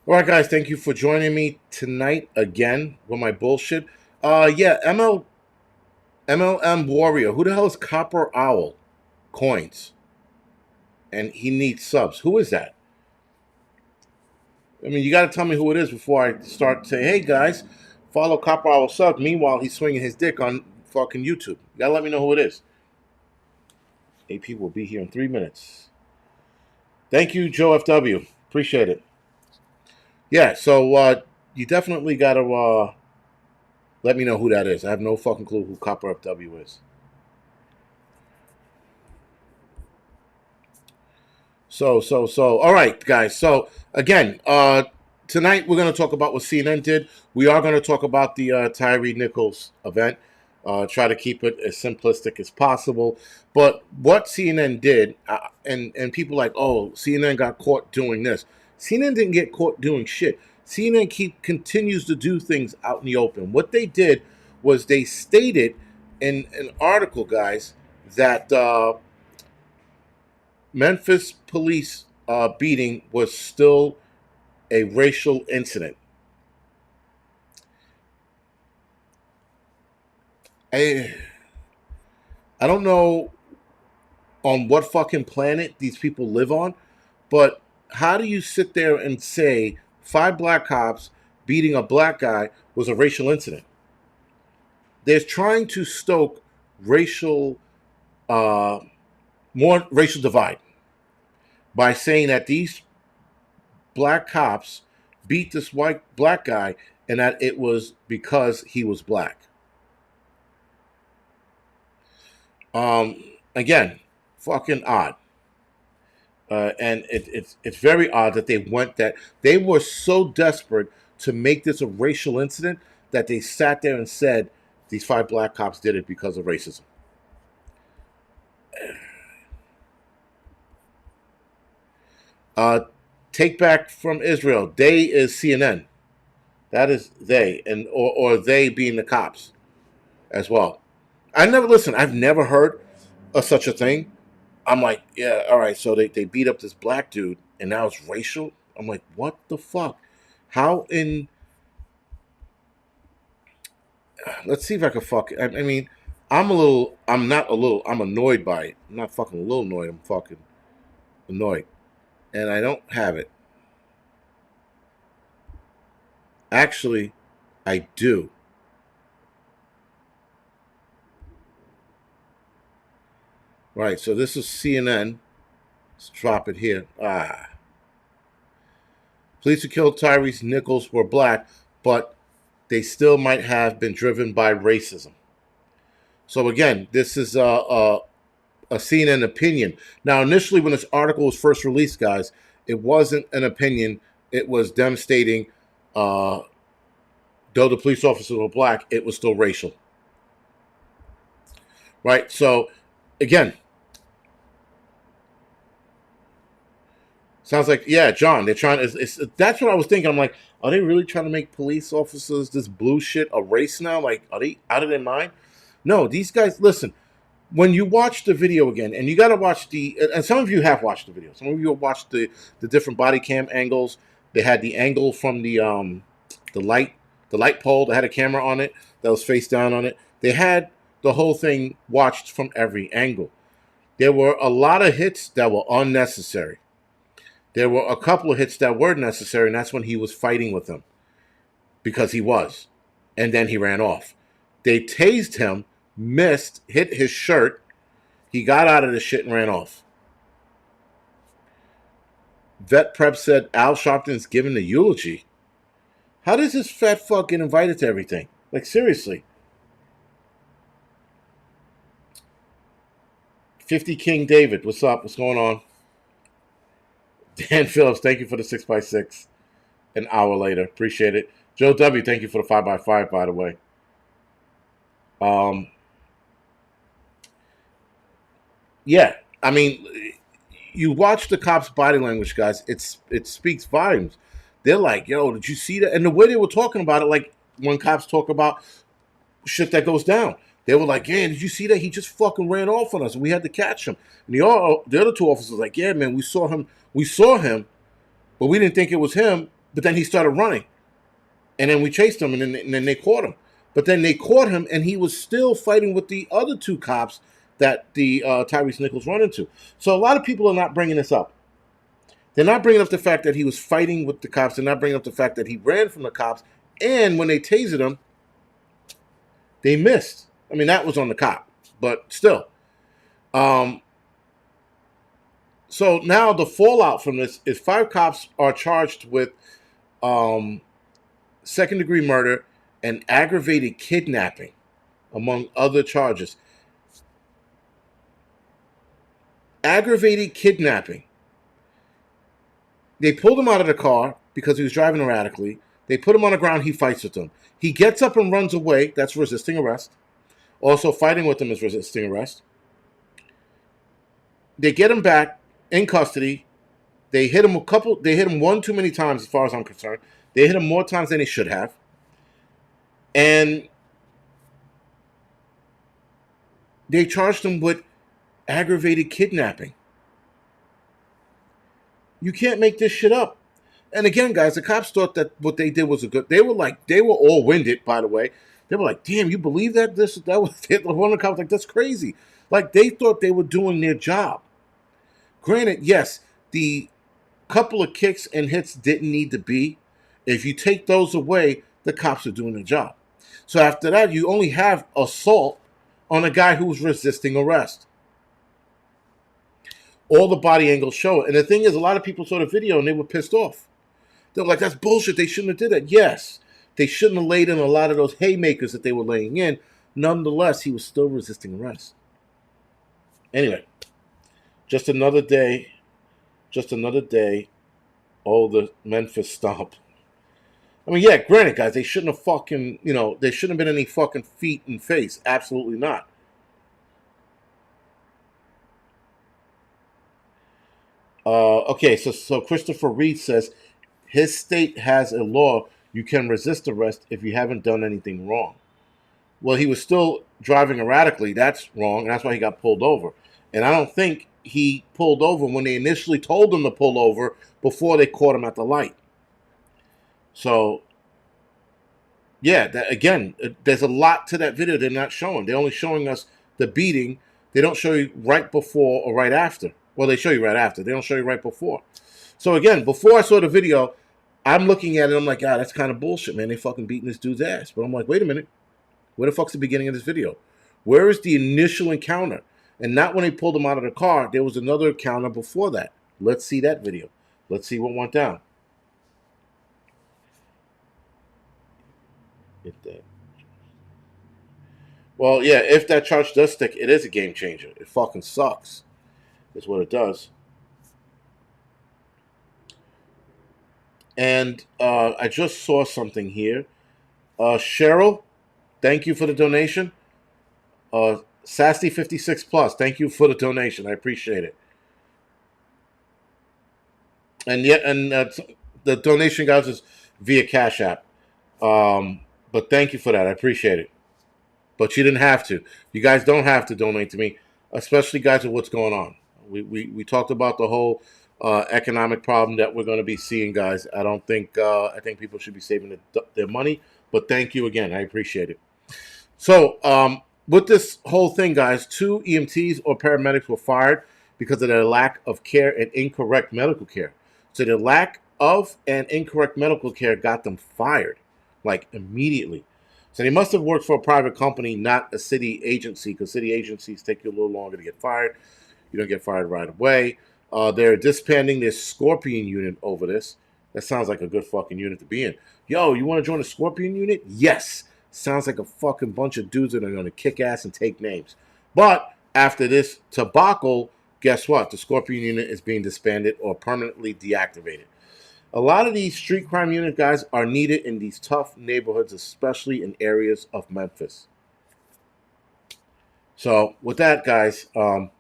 All right, guys, thank you for joining me tonight again with my bullshit. Yeah, MLM Warrior. Who the hell is Copper Owl Coins? And he needs subs. Who is that? I mean, you got to tell me who it is before I start saying, hey, guys, follow Copper Owl subs. Meanwhile, he's swinging his dick on fucking YouTube. You got to let me know who it is. AP will be here in 3 minutes. Thank you, Joe FW. Appreciate it. Yeah, so you definitely got to let me know who that is. I have no fucking clue who Copper FW is. So. All right, guys. So again, tonight we're going to talk about what CNN did. We are going to talk about the Tyree Nichols event. Try to keep it as simplistic as possible. But what CNN did, and people like, oh, CNN got caught doing this. CNN didn't get caught doing shit. CNN continues to do things out in the open. What they did was they stated in an article, guys, that Memphis police beating was still a racial incident. I, I don't know on what fucking planet these people live on, but how do you sit there and say five black cops beating a black guy was a racial incident? They're trying to stoke racial, uh, more racial divide by saying that these black cops beat this white black guy and that it was because he was black. Again, fucking odd. And it's very odd that they went that they were so desperate to make this a racial incident that they sat there and said these five black cops did it because of racism. Uh, Take back from Israel. They is CNN. That is they, and or they being the cops as well. I never listen. I've never heard of such a thing. I'm like, yeah, all right. So they beat up this black dude, and now it's racial. I'm like, what the fuck? How in? Let's see if I can fuck. I mean, I'm a little. I'm not a little. I'm annoyed by it. I'm not fucking a little annoyed. I'm fucking annoyed, and I don't have it. Actually, I do. Right. So this is CNN. Let's drop it here. Police who killed Tyrese Nichols were black, but they still might have been driven by racism. So again, this is a CNN opinion. Now, initially, when this article was first released, guys, it wasn't an opinion. It was them stating, uh, though the police officers were black, it was still racial. Right. So again, sounds like yeah, John. They're trying. That's what I was thinking. I'm like, are they really trying to make police officers this blue shit a race now? Like, are they out of their mind? No, these guys. Listen, when you watch the video again, and you got to watch and some of you have watched the video. Some of you have watched the different body cam angles. They had the angle from the light the light pole that had a camera on it that was face down on it. They had the whole thing watched from every angle. There were a lot of hits that were unnecessary. There were a couple of hits that were necessary, and that's when he was fighting with them because he was. And then he ran off. They tased him, missed, hit his shirt. He got out of the shit and ran off. Vet Prep said Al Sharpton's giving the eulogy. How does this fat fuck get invited to everything? Like, seriously. 50 King David, what's up? What's going on? Dan Phillips, thank you for the 6x6. An hour later. Appreciate it. Joe W., thank you for the 5x5, by the way. Um, yeah, I mean, you watch the cops' body language, guys. It speaks volumes. They're like, "Yo, did you see that?" And the way they were talking about it, like when cops talk about shit that goes down, they were like, "Yeah, did you see that? He just fucking ran off on us, and we had to catch him." And the other two officers were like, "Yeah, man, we saw him, but we didn't think it was him." But then he started running, and then we chased him, and then they caught him. But then they caught him, and he was still fighting with the other two cops that the Tyrese Nichols run into. So a lot of people are not bringing this up. They're not bringing up the fact that he was fighting with the cops. They're not bringing up the fact that he ran from the cops. And when they tasered him, they missed. I mean, that was on the cop, but still. So now the fallout from this is 5 cops are charged with second-degree murder and aggravated kidnapping, among other charges. Aggravated kidnapping. They pulled him out of the car because he was driving erratically. They put him on the ground. He fights with them. He gets up and runs away. That's resisting arrest. Also, fighting with them is resisting arrest. They get him back in custody. They hit him They hit him one too many times, as far as I'm concerned. They hit him more times than they should have. And they charged him with aggravated kidnapping. You can't make this shit up. And again, guys, the cops thought that what they did was a good. They were all winded, by the way. They were like, "Damn, you believe that?" That was one of the cops like, "That's crazy." Like they thought they were doing their job. Granted, yes, the couple of kicks and hits didn't need to be. If you take those away, the cops are doing their job. So after that, you only have assault on a guy who's resisting arrest. All the body angles show it. And the thing is, a lot of people saw the video and they were pissed off. They were like, that's bullshit. They shouldn't have did that. Yes, they shouldn't have laid in a lot of those haymakers that they were laying in. Nonetheless, he was still resisting arrest. Anyway, just another day. Oh, the Memphis stomp. I mean, yeah, granted, guys, they shouldn't have fucking, they shouldn't have been any fucking feet and face. Absolutely not. Okay, so Christopher Reed says his state has a law you can resist arrest if you haven't done anything wrong. Well, he was still driving erratically. That's wrong, and that's why he got pulled over. And I don't think he pulled over when they initially told him to pull over before they caught him at the light. So, yeah, again, there's a lot to that video they're not showing. They're only showing us the beating. They don't show you right before or right after. Well, they show you right after. They don't show you right before. So, again, before I saw the video, I'm looking at it. I'm like, that's kind of bullshit, man. They fucking beating this dude's ass. But I'm like, wait a minute. Where the fuck's the beginning of this video? Where is the initial encounter? And not when they pulled him out of the car. There was another encounter before that. Let's see that video. Let's see what went down. Well, yeah, if that charge does stick, it is a game changer. It fucking sucks. Is what it does. And I just saw something here. Cheryl, thank you for the donation. Sassy56 Plus, thank you for the donation. I appreciate it. And the donation, guys, is via Cash App. But thank you for that. I appreciate it. But you didn't have to. You guys don't have to donate to me, especially guys with what's going on. We talked about the whole economic problem that we're going to be seeing, guys. I think people should be saving their money. But thank you again. I appreciate it. So with this whole thing, guys, 2 EMTs or paramedics were fired because of their lack of care and incorrect medical care. So the lack of and incorrect medical care got them fired, like immediately. So they must have worked for a private company, not a city agency, because city agencies take you a little longer to get fired. You don't get fired right away. They're disbanding their Scorpion unit over this. That sounds like a good fucking unit to be in. Yo, you want to join a Scorpion unit? Yes. Sounds like a fucking bunch of dudes that are going to kick ass and take names. But after this debacle, guess what? The Scorpion unit is being disbanded or permanently deactivated. A lot of these street crime unit guys are needed in these tough neighborhoods, especially in areas of Memphis. So with that, guys, some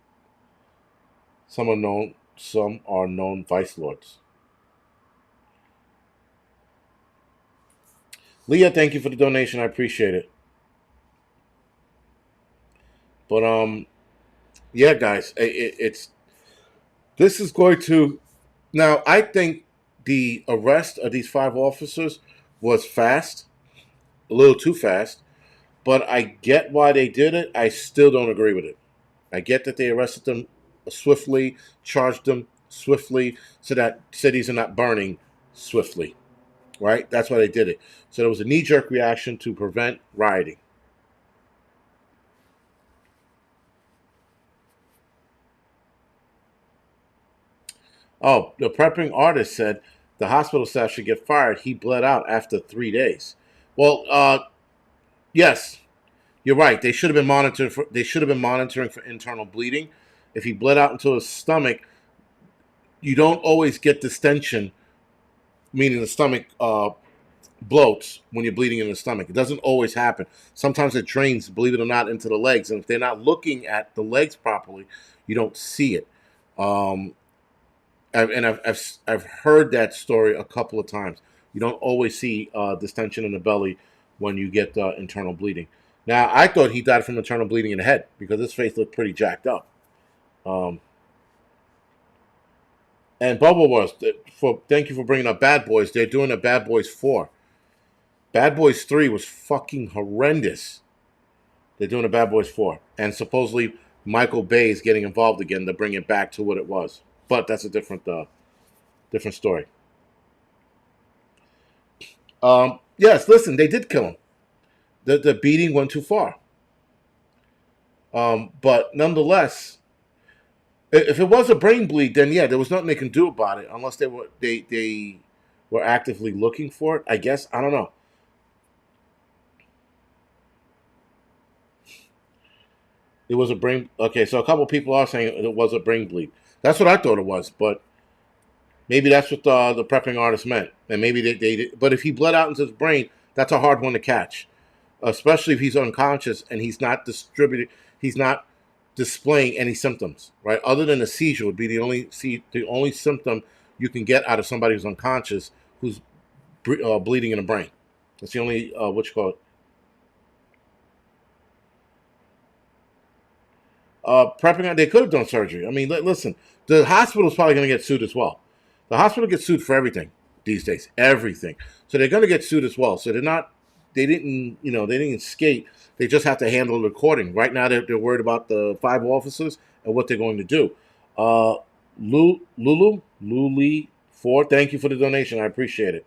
are known vice lords. Leah, thank you for the donation. I appreciate it. But yeah, guys, this is going to. Now, I think the arrest of these 5 officers was fast, a little too fast, but I get why they did it. I still don't agree with it. I get that they arrested them swiftly, charged them swiftly, so that cities are not burning swiftly, right? That's why they did it. So there was a knee jerk reaction to prevent rioting. Oh, the prepping artist said the hospital staff should get fired. He bled out after 3 days. Well, yes, you're right. They should have been monitored for. They should have been monitoring for internal bleeding. If he bled out into his stomach, you don't always get distension, meaning the stomach bloats when you're bleeding in the stomach. It doesn't always happen. Sometimes it drains, believe it or not, into the legs, and if they're not looking at the legs properly, you don't see it. Um, I've heard that story a couple of times. You don't always see distension in the belly when you get internal bleeding. Now, I thought he died from internal bleeding in the head because his face looked pretty jacked up. Um, and Bubble was for thank you for bringing up Bad Boys. They're doing a Bad Boys 4. Bad Boys 3 was fucking horrendous. They're doing a Bad Boys 4, and supposedly Michael Bay is getting involved again to bring it back to what it was. But that's a different story. Yes, listen, they did kill him. The beating went too far. But nonetheless, if it was a brain bleed, then yeah, there was nothing they can do about it unless they were actively looking for it. I guess I don't know. It was a brain. Okay, so a couple people are saying it was a brain bleed. That's what I thought it was, but maybe that's what the prepping artist meant, and maybe they did. But if he bled out into his brain, that's a hard one to catch, especially if he's unconscious and he's not displaying any symptoms, right? Other than a seizure would be the only symptom you can get out of somebody who's unconscious who's bleeding in the brain. That's the only what you call it. Prepping, they could have done surgery. I mean, listen, the hospital's probably going to get sued as well. The hospital gets sued for everything these days, everything. So they're going to get sued as well. So they didn't skate. They just have to handle the recording. Right now, they're worried about the 5 officers and what they're going to do. Uh, Luli Ford, thank you for the donation. I appreciate it.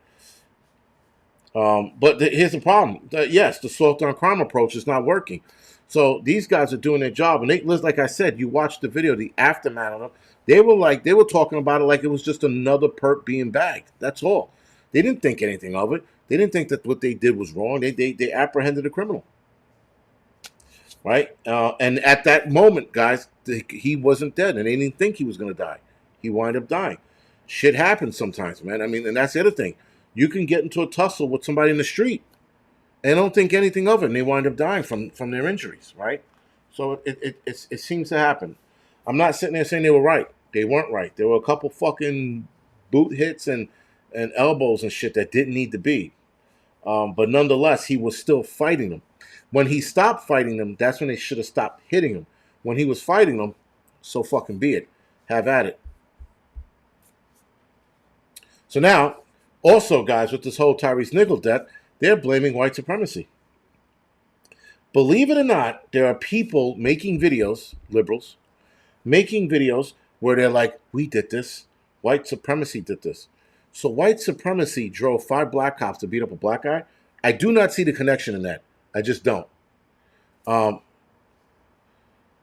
But here's the problem. Yes, the soft on crime approach is not working. So these guys are doing their job, and like I said, you watched the video, the aftermath of them. They were talking about it like it was just another perp being bagged. That's all. They didn't think anything of it. They didn't think that what they did was wrong. They apprehended a criminal, right? And at that moment, guys, he wasn't dead, and they didn't think he was going to die. He wound up dying. Shit happens sometimes, man. I mean, and that's the other thing. You can get into a tussle with somebody in the street and don't think anything of it, and they wind up dying from their injuries, right? So it seems to happen. I'm not sitting there saying they were right. They weren't right. There were a couple fucking boot hits and elbows and shit that didn't need to be. But nonetheless, he was still fighting them. When he stopped fighting them, that's when they should have stopped hitting him. When he was fighting them, so fucking be it. Have at it. So now, also, guys, with this whole Tyrese Nichol death, they're blaming white supremacy. Believe it or not, there are people making videos, liberals, making videos where they're like, we did this. White supremacy did this. So white supremacy drove 5 black cops to beat up a black guy. I do not see the connection in that. I just don't. Um,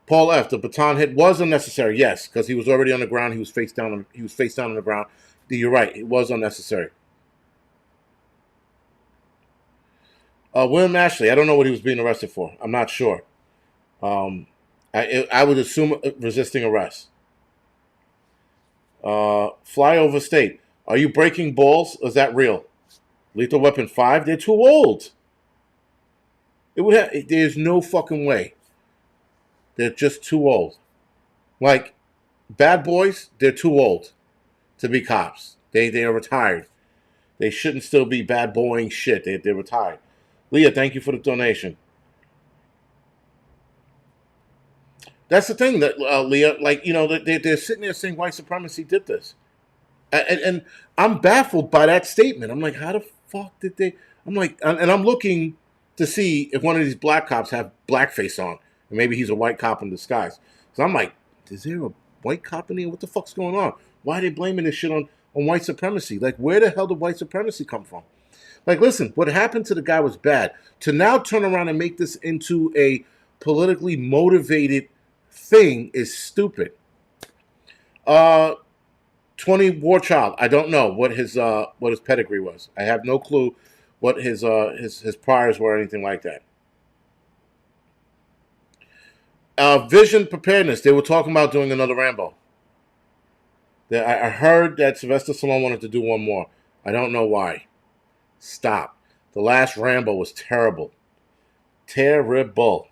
Paul F. The baton hit was unnecessary. Yes, because he was already on the ground. He was face down. He was face down on the ground. You're right. It was unnecessary. William Ashley. I don't know what he was being arrested for. I'm not sure. Um, I would assume resisting arrest. Flyover State. Are you breaking balls? Or is that real? Lethal Weapon 5? They're too old. There's no fucking way. They're just too old. Like, Bad Boys, they're too old to be cops. They are retired. They shouldn't still be bad boying shit. They're retired. Leah, thank you for the donation. That's the thing that Leah, like, they're sitting there saying white supremacy did this. And I'm baffled by that statement. I'm like, how the fuck did they? I'm like, and I'm looking to see if one of these black cops have blackface on, and maybe he's a white cop in disguise. So I'm like, is there a white cop in here? What the fuck's going on? Why are they blaming this shit on white supremacy? Like, where the hell did white supremacy come from? Like, listen, what happened to the guy was bad. To now turn around and make this into a politically motivated thing is stupid. Uh, 20 War Child. I don't know what his pedigree was. I have no clue what his priors were or anything like that. Vision Preparedness. They were talking about doing another Rambo. I heard that Sylvester Stallone wanted to do one more. I don't know why. Stop. The last Rambo was terrible. Terrible.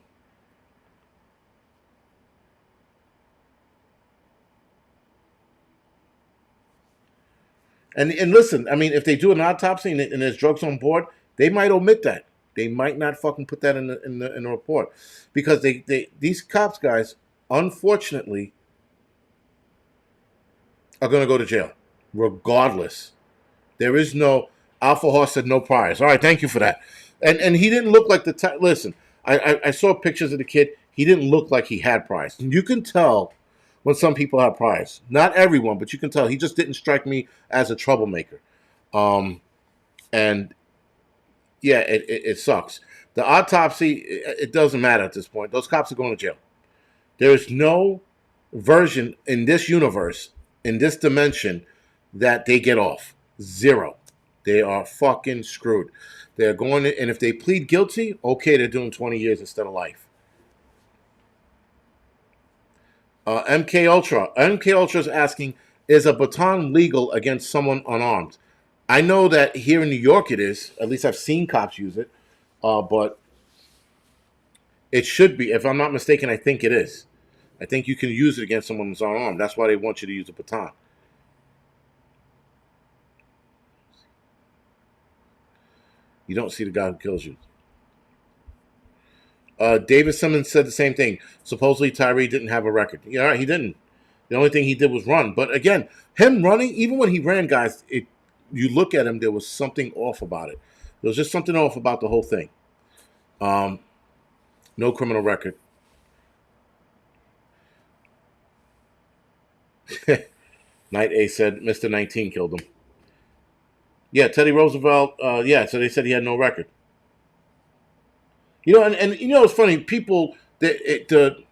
And listen, I mean, if they do an autopsy and there's drugs on board, they might omit that. They might not fucking put that in the report, because they these cops guys, unfortunately, are going to go to jail regardless. There is no Alpha Horse said no priors. All right, thank you for that. And he didn't look like the listen. I saw pictures of the kid. He didn't look like he had priors. You can tell when some people have priors. Not everyone, but you can tell. He just didn't strike me as a troublemaker. And yeah, it sucks. The autopsy, it doesn't matter at this point. Those cops are going to jail. There is no version in this universe, in this dimension, that they get off. Zero. They are fucking screwed. They're going to, and if they plead guilty, okay, they're doing 20 years instead of life. MK Ultra. MK Ultra is asking, is a baton legal against someone unarmed? I know that here in New York it is. At least I've seen cops use it. But it should be. If I'm not mistaken, I think it is. I think you can use it against someone who's unarmed. That's why they want you to use a baton. You don't see the guy who kills you. David Simmons said the same thing. Supposedly Tyree didn't have a record. Yeah, he didn't. The only thing he did was run. But again, him running, even when he ran, guys, you look at him, there was something off about it. There was just something off about the whole thing. No criminal record. Night A said Mr. 19 killed him. Yeah, Teddy Roosevelt. Yeah, so they said he had no record. You know, and you know, it's funny. People, the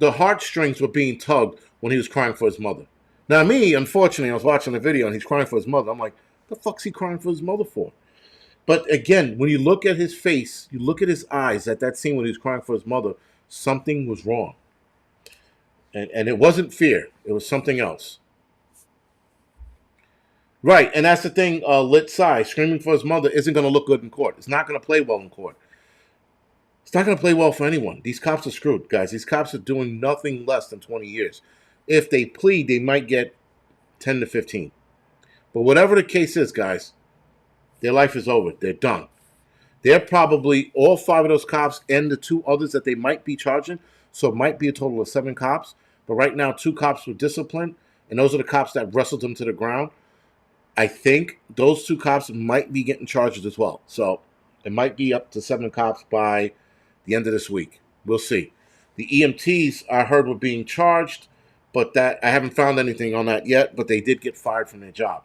heartstrings were being tugged when he was crying for his mother. Now, me, unfortunately, I was watching the video and he's crying for his mother. I'm like, the fuck's he crying for his mother for? But again, when you look at his face, you look at his eyes at that scene when he was crying for his mother, something was wrong. And it wasn't fear, it was something else. Right, and that's the thing, Lit Sai, screaming for his mother isn't going to look good in court. It's not going to play well in court. It's not going to play well for anyone. These cops are screwed, guys. These cops are doing nothing less than 20 years. If they plead, they might get 10 to 15. But whatever the case is, guys, their life is over. They're done. They're probably all five of those cops and the two others that they might be charging. So it might be a total of 7 cops. But right now, 2 cops were disciplined, and those are the cops that wrestled them to the ground. I think those 2 cops might be getting charges as well. So it might be up to 7 cops by the end of this week. We'll see. The EMTs, I heard, were being charged, but that I haven't found anything on that yet, but they did get fired from their job.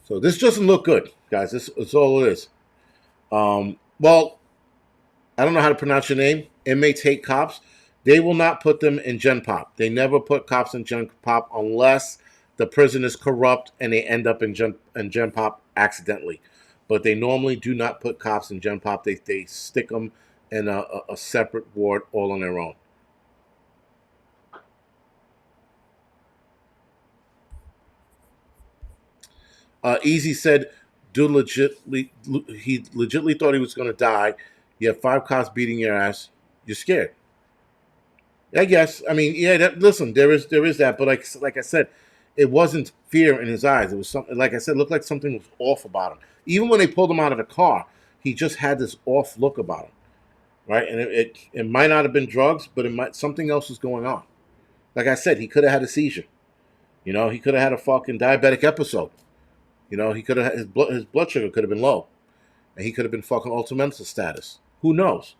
So this doesn't look good, guys. This is all it is. Well, I don't know how to pronounce your name. Inmates hate cops. They will not put them in Gen Pop. They never put cops in Gen Pop unless the prison is corrupt and they end up in Gen Pop accidentally. But they normally do not put cops in Gen Pop. They stick them in a separate ward all on their own. Easy said, dude he legitimately thought he was going to die. You have 5 cops beating your ass. You're scared. I guess. I mean, yeah. Listen, there is that, but like I said, it wasn't fear in his eyes. It was something. Like I said, it looked like something was off about him. Even when they pulled him out of the car, he just had this off look about him, right? And it might not have been drugs, but it might something else was going on. Like I said, he could have had a seizure. You know, he could have had a fucking diabetic episode. You know, he could have his blood sugar could have been low, and he could have been fucking ultra status. Who knows?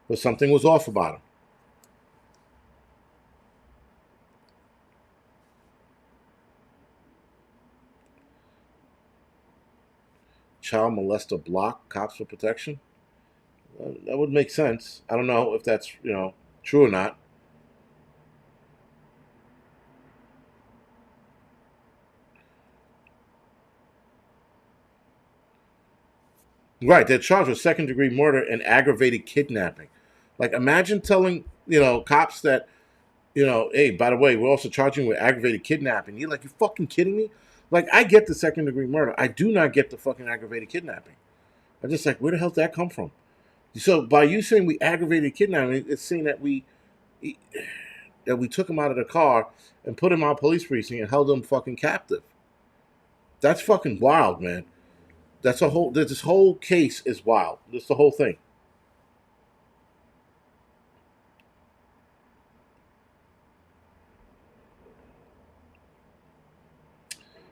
But something was off about him. Child molester block cops for protection. That would make sense. I don't know if that's true or not. Right, they're charged with second degree murder and aggravated kidnapping. Like, imagine telling cops that hey, by the way, we're also charging with aggravated kidnapping. You're like, you fucking kidding me? Like, I get the second degree murder. I do not get the fucking aggravated kidnapping. I'm just like, where the hell did that come from? So by you saying we aggravated kidnapping, it's saying that we took him out of the car and put him on police precinct and held him fucking captive. That's fucking wild, man. This whole case is wild. That's the whole thing.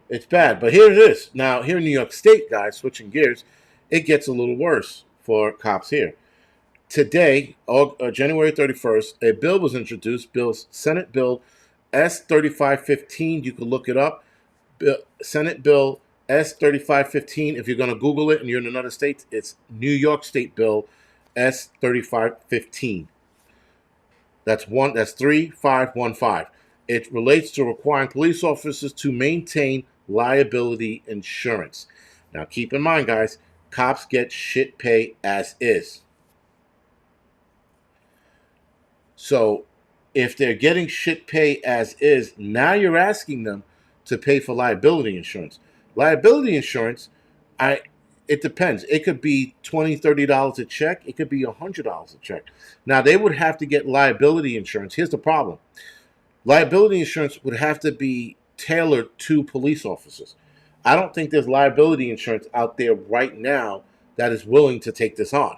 It's bad. But here it is. Now, here in New York State, guys, switching gears, it gets a little worse for cops here. Today, January 31st, a bill was introduced, Senate Bill S3515. You can look it up. Senate Bill S3515. If you're going to Google it and you're in another state, it's New York State Bill S3515. That's 3515. It relates to requiring police officers to maintain liability insurance. Now, keep in mind, guys, cops get shit pay as is. So, if they're getting shit pay as is, now you're asking them to pay for liability insurance. Liability insurance, it depends. It could be $20, $30 a check. It could be $100 a check. Now, they would have to get liability insurance. Here's the problem. Liability insurance would have to be tailored to police officers. I don't think there's liability insurance out there right now that is willing to take this on.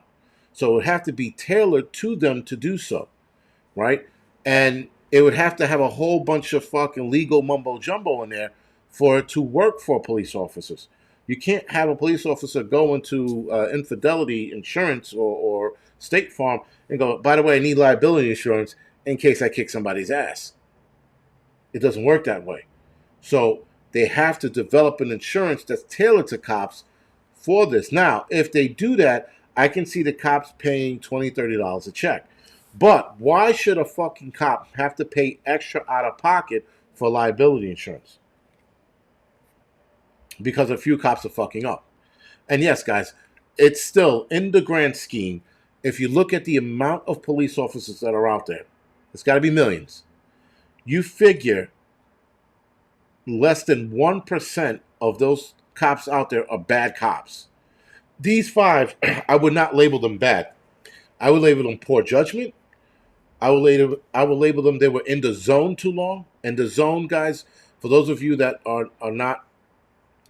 So it would have to be tailored to them to do so, right? And it would have to have a whole bunch of fucking legal mumbo jumbo in there for it to work for police officers. You can't have a police officer go into infidelity insurance or State Farm and go, by the way, I need liability insurance in case I kick somebody's ass. It doesn't work that way. So they have to develop an insurance that's tailored to cops for this. Now, if they do that, I can see the cops paying $20, $30 a check. But why should a fucking cop have to pay extra out of pocket for liability insurance? Because a few cops are fucking up. And yes, guys, it's still, in the grand scheme, if you look at the amount of police officers that are out there, it's got to be millions. You figure less than 1% of those cops out there are bad cops. These five, I would not label them bad. I would label them poor judgment. I would label them they were in the zone too long. And the zone, guys, for those of you that are not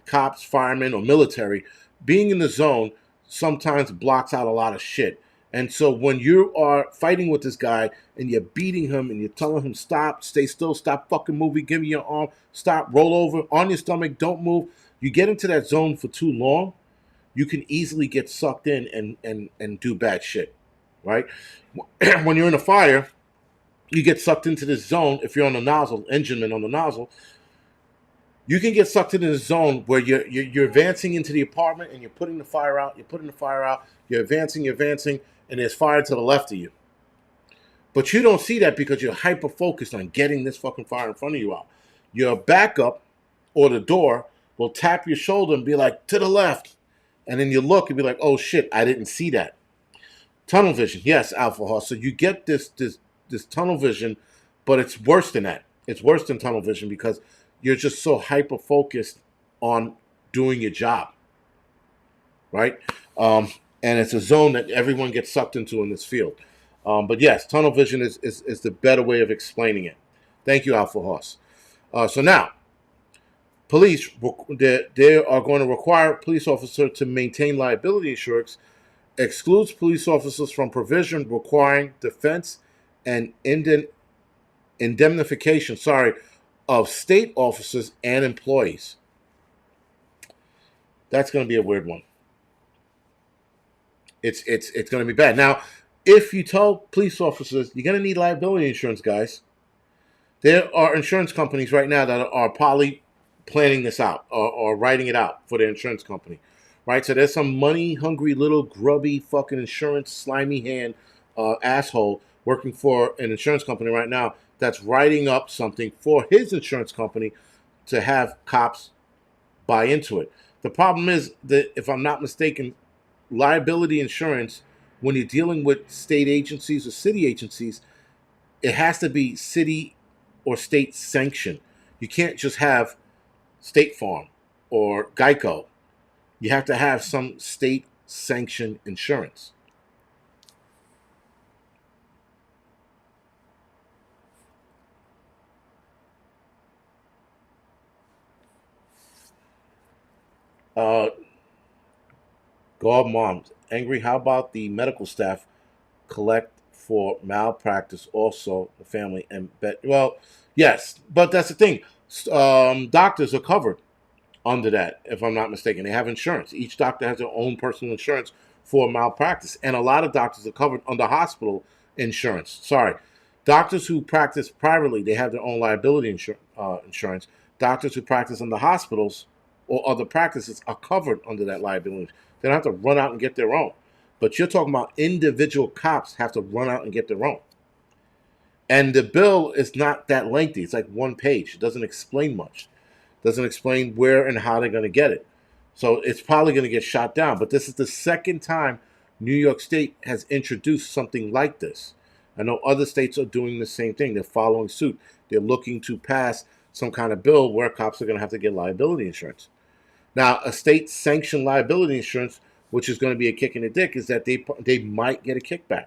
cops, firemen, or military, being in the zone sometimes blocks out a lot of shit. And so when you are fighting with this guy and you're beating him and you're telling him stop, stay still, stop fucking moving, give me your arm, stop, roll over, on your stomach, don't move. You get into that zone for too long, you can easily get sucked in and do bad shit, right? When you're in a fire, you get sucked into this zone. If you're on the nozzle, engineman on the nozzle, you can get sucked into this zone where you're advancing into the apartment and you're putting the fire out, you're advancing, and there's fire to the left of you. But you don't see that because you're hyper focused on getting this fucking fire in front of you out. Your backup or the door will tap your shoulder and be like, to the left. And then you look and be like, oh shit, I didn't see that. Tunnel vision, yes, Alpha Horse. So you get this tunnel vision, but it's worse than that. It's worse than tunnel vision because you're just so hyper focused on doing your job, right? And it's a zone that everyone gets sucked into in this field. But yes, tunnel vision is the better way of explaining it. Thank you, Alpha Horse. So now, police, they are going to require police officer to maintain liability insurance, excludes police officers from provision requiring defense and indemnification, of state officers and employees. That's going to be a weird one. It's going to be bad. Now, if you tell police officers you're going to need liability insurance, guys, there are insurance companies right now that are probably planning this out or writing it out for their insurance company, right? So there's some money hungry little grubby fucking insurance slimy hand asshole working for an insurance company right now that's writing up something for his insurance company to have cops buy into it. The problem is that, if I'm not mistaken, liability insurance, when you're dealing with state agencies or city agencies, it has to be city or state sanctioned. You can't just have State Farm or Geico. You have to have some state sanctioned insurance. Uh, God, moms angry. How about the medical staff collect for malpractice? Also, the family and bet. Well, yes, but that's the thing. Doctors are covered under that, if I'm not mistaken. They have insurance. Each doctor has their own personal insurance for malpractice, and a lot of doctors are covered under hospital insurance. Sorry, doctors who practice privately, they have their own liability insurance. Doctors who practice in the hospitals or other practices are covered under that liability. They don't have to run out and get their own. But you're talking about individual cops have to run out and get their own. And the bill is not that lengthy. It's like one page. It doesn't explain much. Doesn't explain where and how they're going to get it. So it's probably going to get shot down. But this is the second time New York State has introduced something like this. I know other states are doing the same thing. They're following suit. They're looking to pass some kind of bill where cops are going to have to get liability insurance. Now, a state sanctioned liability insurance, which is going to be a kick in the dick, is that they might get a kickback.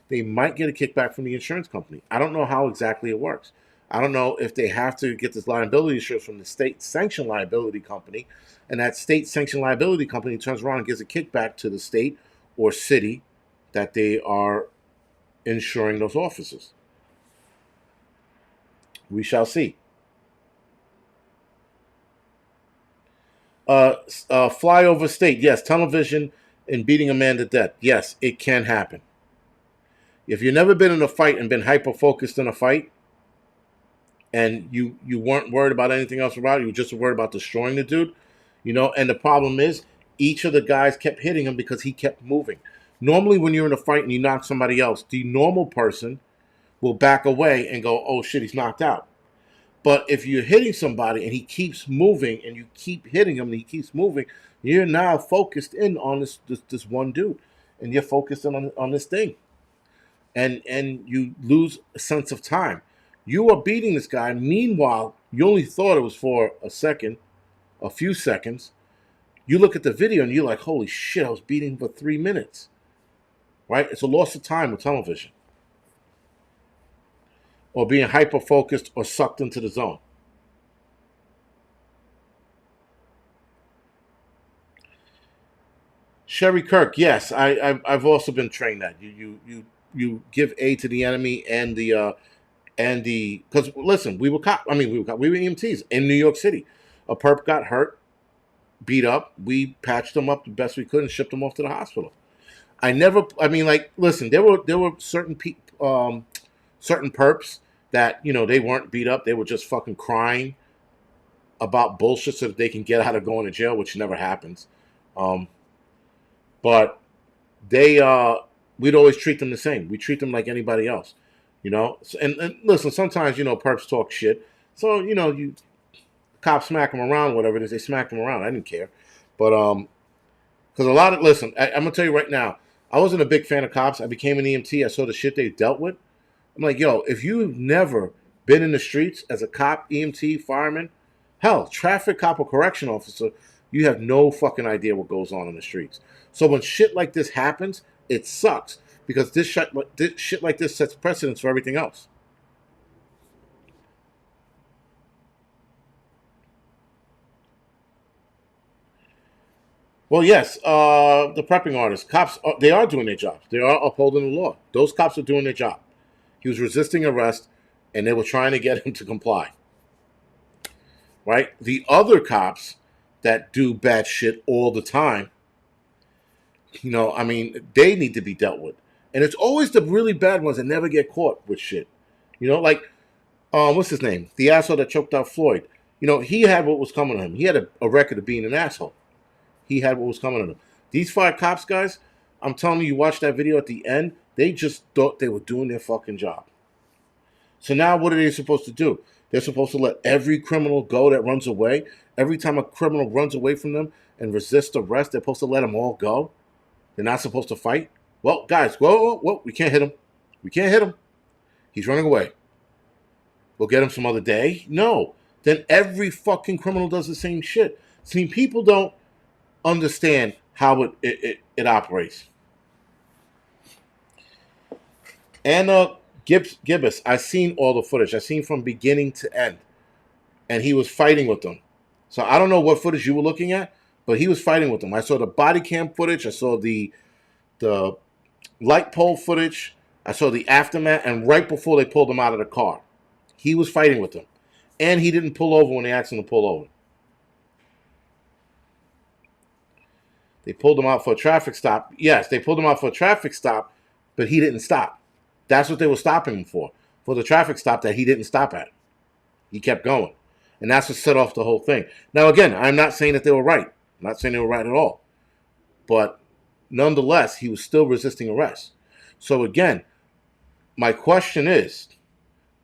They might get a kickback from the insurance company. I don't know how exactly it works. I don't know if they have to get this liability insurance from the state sanctioned liability company, and that state sanctioned liability company turns around and gives a kickback to the state or city that they are insuring those officers. We shall see. Flyover state, yes. Tunnel vision and beating a man to death, yes, it can happen. If you've never been in a fight and been hyper focused in a fight, and you weren't worried about anything else about it, you were just worried about destroying the dude, and the problem is each of the guys kept hitting him because he kept moving. Normally when you're in a fight and you knock somebody else, the normal person will back away and go, oh shit, he's knocked out. But if you're hitting somebody and he keeps moving and you keep hitting him and he keeps moving, you're now focused in on this one dude, and you're focused on this thing, and you lose a sense of time. You are beating this guy. Meanwhile, you only thought it was for a second, a few seconds. You look at the video and you're like, holy shit, I was beating him for 3 minutes. Right? It's a loss of time with tunnel vision. Or being hyper focused or sucked into the zone. Sherry Kirk, yes, I've also been trained that you give aid to the enemy and the because listen, we were EMTs in New York City. A perp got hurt, beat up. We patched him up the best we could and shipped him off to the hospital. Listen, there were certain perps that they weren't beat up. They were just fucking crying about bullshit so that they can get out of going to jail, which never happens. But they we'd always treat them the same. We treat them like anybody else. And listen, sometimes perps talk shit. So you cops smack them around, whatever it is, they smack them around. I didn't care, but because a lot of I'm gonna tell you right now, I wasn't a big fan of cops. I became an EMT. I saw the shit they dealt with. I'm like, yo, if you've never been in the streets as a cop, EMT, fireman, hell, traffic cop or correction officer, you have no fucking idea what goes on in the streets. So when shit like this happens, it sucks because this shit like this sets precedence for everything else. Well, yes, the prepping artists, cops, they are doing their jobs. They are upholding the law. Those cops are doing their job. He was resisting arrest, and they were trying to get him to comply. right? The other cops that do bad shit all the time, I mean, they need to be dealt with. And it's always the really bad ones that never get caught with shit. Like, what's his name? The asshole that choked out Floyd. He had what was coming to him. He had a record of being an asshole. He had what was coming to him. These 5 cops, guys, I'm telling you, watch that video at the end, they just thought they were doing their fucking job. So now what are they supposed to do? They're supposed to let every criminal go that runs away. Every time a criminal runs away from them and resists arrest, they're supposed to let them all go. They're not supposed to fight. Well, guys, whoa, we can't hit him. We can't hit him. He's running away. We'll get him some other day. No. Then every fucking criminal does the same shit. See, people don't understand how it operates. Anna Gibbous, I seen all the footage. I seen from beginning to end. And he was fighting with them. So I don't know what footage you were looking at, but he was fighting with them. I saw the body cam footage. I saw the light pole footage. I saw the aftermath. And right before they pulled him out of the car, he was fighting with them. And he didn't pull over when they asked him to pull over. They pulled him out for a traffic stop. Yes, they pulled him out for a traffic stop, but he didn't stop. That's what they were stopping him for the traffic stop that he didn't stop at. He kept going. And that's what set off the whole thing. Now, again, I'm not saying that they were right. I'm not saying they were right at all. But nonetheless, he was still resisting arrest. So, again, my question is,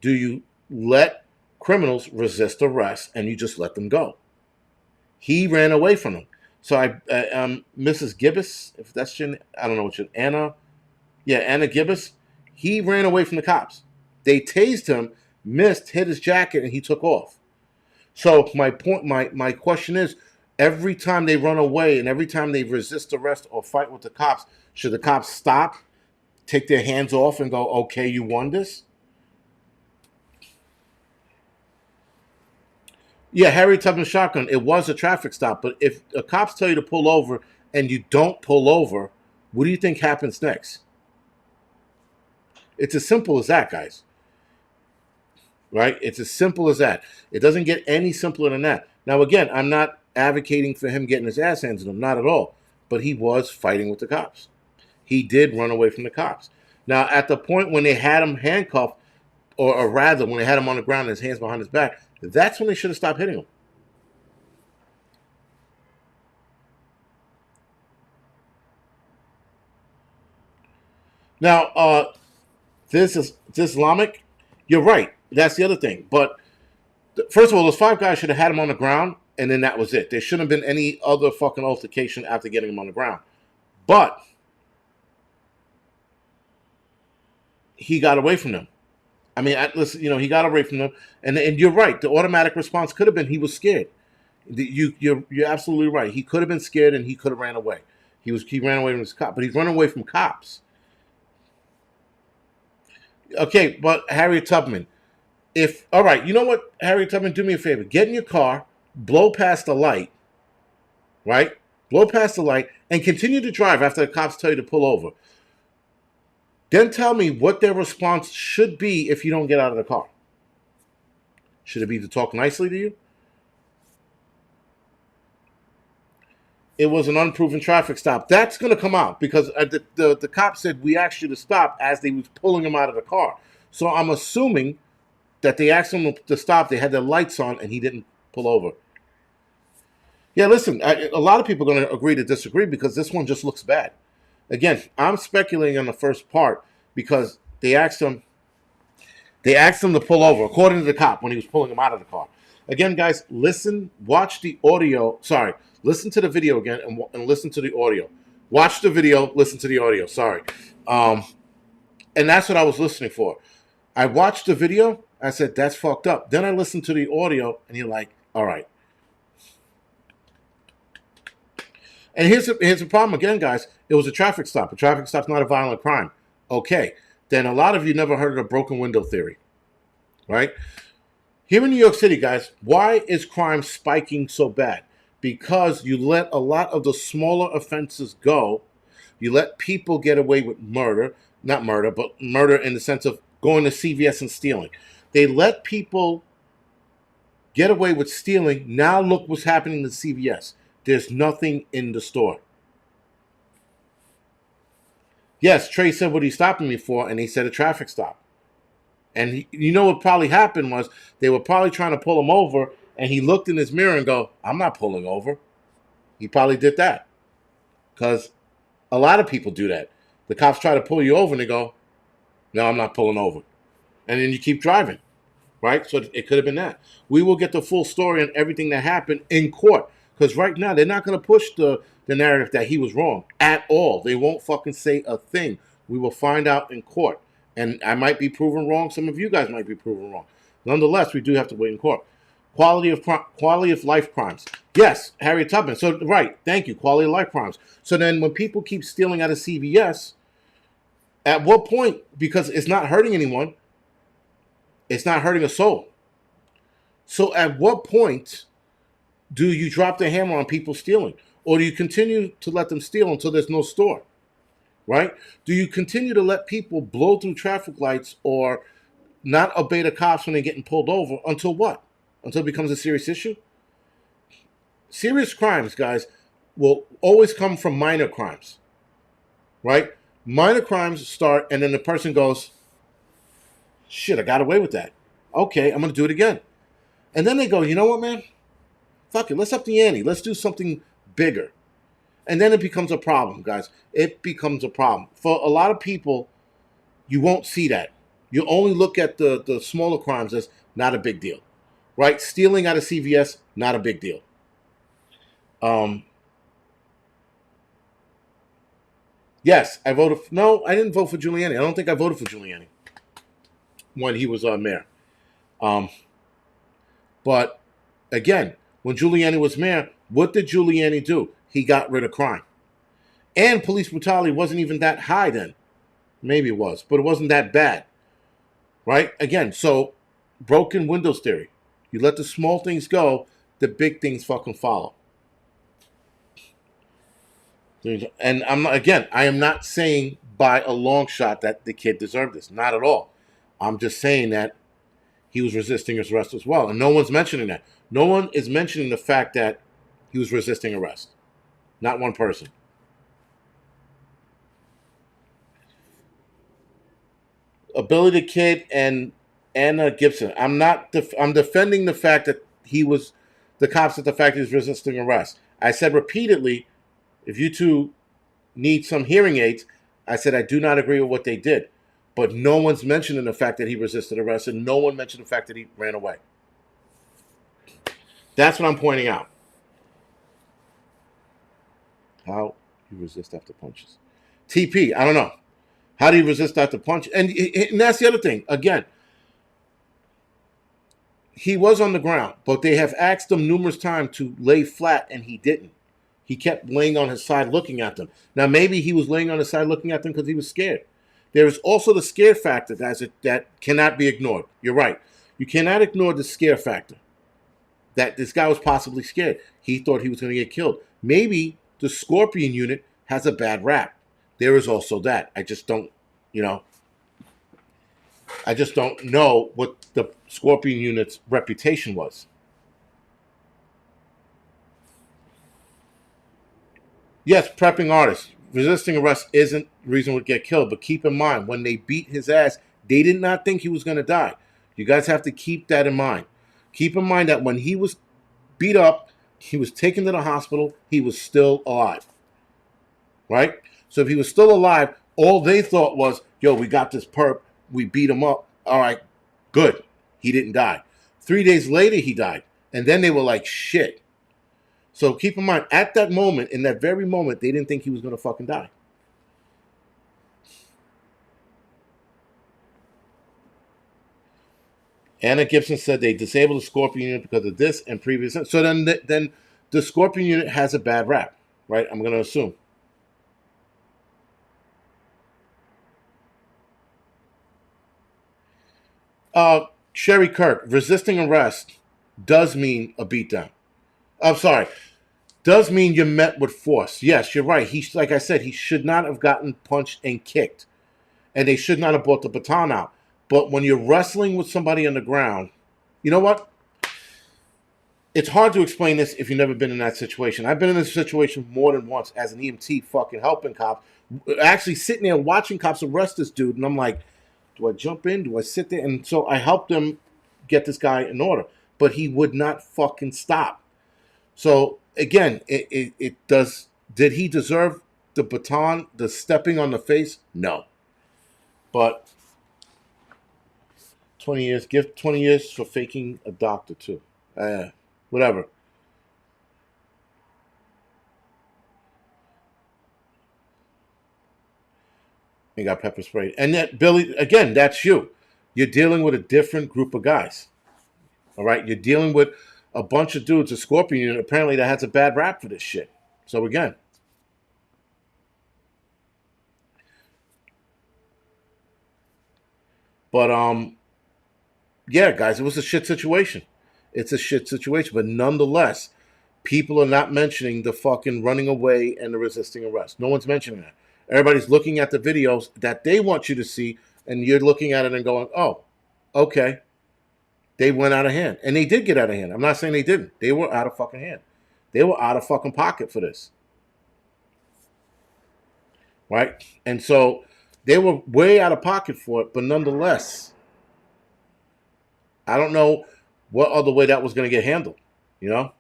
do you let criminals resist arrest and you just let them go? He ran away from them. So Mrs. Gibbous, if that's your, I don't know what your, Anna Gibbous, he ran away from the cops. They tased him, missed, hit his jacket, and he took off. So my question is, every time they run away and every time they resist arrest or fight with the cops, should the cops stop, take their hands off, and go, okay, you won this? Yeah, Harry Tubman shotgun. It was a traffic stop, but if the cops tell you to pull over and you don't pull over, what do you think happens next? It's as simple as that, guys. Right? It's as simple as that. It doesn't get any simpler than that. Now, again, I'm not advocating for him getting his ass handed to him, not at all. But he was fighting with the cops. He did run away from the cops. Now, at the point when they had him handcuffed, or rather, when they had him on the ground and his hands behind his back, that's when they should have stopped hitting him. Now, this is Islamic. You're right. That's the other thing. But first of all, those 5 guys should have had him on the ground, and then that was it. There shouldn't have been any other fucking altercation after getting him on the ground. But he got away from them. I mean, listen, he got away from them, and you're right. The automatic response could have been he was scared. You're absolutely right. He could have been scared, and he could have ran away. He ran away from his cop, but he's running away from cops. Okay, but Harriet Tubman, all right, you know what, Harriet Tubman, do me a favor. Get in your car, blow past the light, right? Blow past the light, and continue to drive after the cops tell you to pull over. Then tell me what their response should be if you don't get out of the car. Should it be to talk nicely to you? It was an unproven traffic stop. That's going to come out because the cop said we asked you to stop as they was pulling him out of the car. So I'm assuming that they asked him to stop. They had their lights on and he didn't pull over. Yeah, listen, a lot of people are going to agree to disagree because this one just looks bad. Again, I'm speculating on the first part because they asked him to pull over, according to the cop, when he was pulling him out of the car. Again, guys, listen to the video again and listen to the audio. Watch the video, listen to the audio, and that's what I was listening for. I watched the video, I said, that's fucked up. Then I listened to the audio, and you're like, all right. And here's the problem again, guys. It was a traffic stop. A traffic stop's not a violent crime. Okay. Then a lot of you never heard of the broken window theory, right? Here in New York City, guys, why is crime spiking so bad? Because you let a lot of the smaller offenses go. You let people get away with murder. Not murder, but murder in the sense of going to CVS and stealing. They let people get away with stealing. Now look what's happening to CVS. There's nothing in the store. Yes, Trey said, what are you stopping me for? And he said a traffic stop. And you know what probably happened was they were probably trying to pull him over, and he looked in his mirror and go, I'm not pulling over. He probably did that. Because a lot of people do that. The cops try to pull you over and they go, no, I'm not pulling over. And then you keep driving. Right? So it could have been that. We will get the full story on everything that happened in court. Because right now, they're not going to push the narrative that he was wrong at all. They won't fucking say a thing. We will find out in court. And I might be proven wrong. Some of you guys might be proven wrong. Nonetheless, we do have to wait in court. Quality of life crimes. Yes, Harriet Tubman. So, right. Thank you. Quality of life crimes. So then when people keep stealing out of CVS, at what point, because it's not hurting anyone, it's not hurting a soul. So at what point do you drop the hammer on people stealing? Or do you continue to let them steal until there's no store? Right? Do you continue to let people blow through traffic lights or not obey the cops when they're getting pulled over until what? Until it becomes a serious issue? Serious crimes, guys, will always come from minor crimes. Right? Minor crimes start and then the person goes, shit, I got away with that. Okay, I'm going to do it again. And then they go, you know what, man? Fuck it, let's up the ante. Let's do something bigger. And then it becomes a problem, guys. It becomes a problem. For a lot of people, you won't see that. You only look at the smaller crimes as not a big deal. Right? Stealing out of CVS, not a big deal. Yes, I voted. No, I didn't vote for Giuliani. I don't think I voted for Giuliani when he was mayor. But again, when Giuliani was mayor, what did Giuliani do? He got rid of crime. And police brutality wasn't even that high then. Maybe it was, but it wasn't that bad. Right? Again, so broken windows theory. You let the small things go, the big things fucking follow. And I am not saying by a long shot that the kid deserved this. Not at all. I'm just saying that he was resisting his arrest as well. And no one's mentioning that. No one is mentioning the fact that he was resisting arrest. Not one person. Ability Kid and Anna Gibson. I'm defending the fact that the cops at the fact he was resisting arrest. I said repeatedly, if you two need some hearing aids, I said I do not agree with what they did. But no one's mentioning the fact that he resisted arrest, and no one mentioned the fact that he ran away. That's what I'm pointing out. How you resist after punches. TP, I don't know. How do you resist after punch? And that's the other thing. Again, he was on the ground, but they have asked him numerous times to lay flat, and he didn't. He kept laying on his side looking at them. Now, maybe he was laying on his side looking at them because he was scared. There is also the scare factor that cannot be ignored. You're right. You cannot ignore the scare factor. That this guy was possibly scared. He thought he was going to get killed. Maybe the Scorpion unit has a bad rap. There is also that. I just don't know what the Scorpion unit's reputation was. Yes, prepping artists. Resisting arrest isn't the reason would get killed, but keep in mind, when they beat his ass, they did not think he was going to die. You guys have to keep that in mind. Keep in mind that when he was beat up, he was taken to the hospital, he was still alive. Right? So if he was still alive, all they thought was, yo, we got this perp, we beat him up. All right, good. He didn't die. 3 days later, he died. And then they were like, shit. So keep in mind, at that moment, in that very moment, they didn't think he was going to fucking die. Anna Gibson said they disabled the Scorpion unit because of this and previous. So then the Scorpion unit has a bad rap, right? I'm going to assume. Sherry Kirk, resisting arrest does mean a beatdown. I'm sorry. Does mean you're met with force. Yes, you're right. Like I said, he should not have gotten punched and kicked. And they should not have brought the baton out. But when you're wrestling with somebody on the ground, you know what? It's hard to explain this if you've never been in that situation. I've been in this situation more than once as an EMT, fucking helping cops, actually sitting there watching cops arrest this dude, and I'm like, do I jump in? Do I sit there? And so I helped him get this guy in order, but he would not fucking stop. So again, it does. Did he deserve the baton, the stepping on the face? No, but 20 years, give 20 years for faking a doctor too. Whatever. He got pepper sprayed. And that, Billy, again, that's you. You're dealing with a different group of guys. All right? You're dealing with a bunch of dudes, a Scorpion unit, apparently that has a bad rap for this shit. So again. But yeah, guys, it was a shit situation. It's a shit situation. But nonetheless, people are not mentioning the fucking running away and the resisting arrest. No one's mentioning that. Everybody's looking at the videos that they want you to see, and you're looking at it and going, oh, okay. They went out of hand. And they did get out of hand. I'm not saying they didn't. They were out of fucking hand. They were out of fucking pocket for this. Right? And so they were way out of pocket for it, but nonetheless, I don't know what other way that was going to get handled. You know?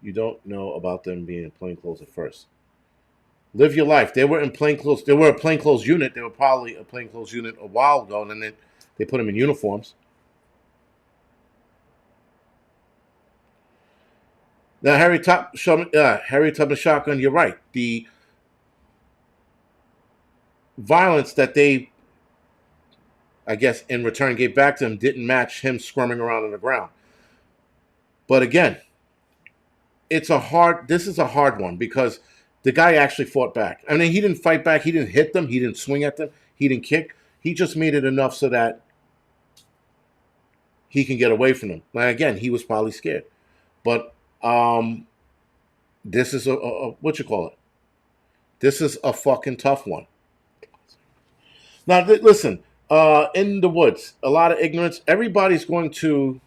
You don't know about them being in plainclothes at first. Live your life. They were in plainclothes. They were a plainclothes unit. They were probably a plainclothes unit a while ago, and then they put them in uniforms. Now, Harry Tubman Shotgun, you're right. The violence that they, I guess, in return gave back to him didn't match him squirming around on the ground. But again, this is a hard one because the guy actually fought back. I mean, he didn't fight back. He didn't hit them. He didn't swing at them. He didn't kick. He just made it enough so that he can get away from them. Now, again, he was probably scared. But this is a what you call it? This is a fucking tough one. Now, listen, in the woods, a lot of ignorance. Everybody's emotional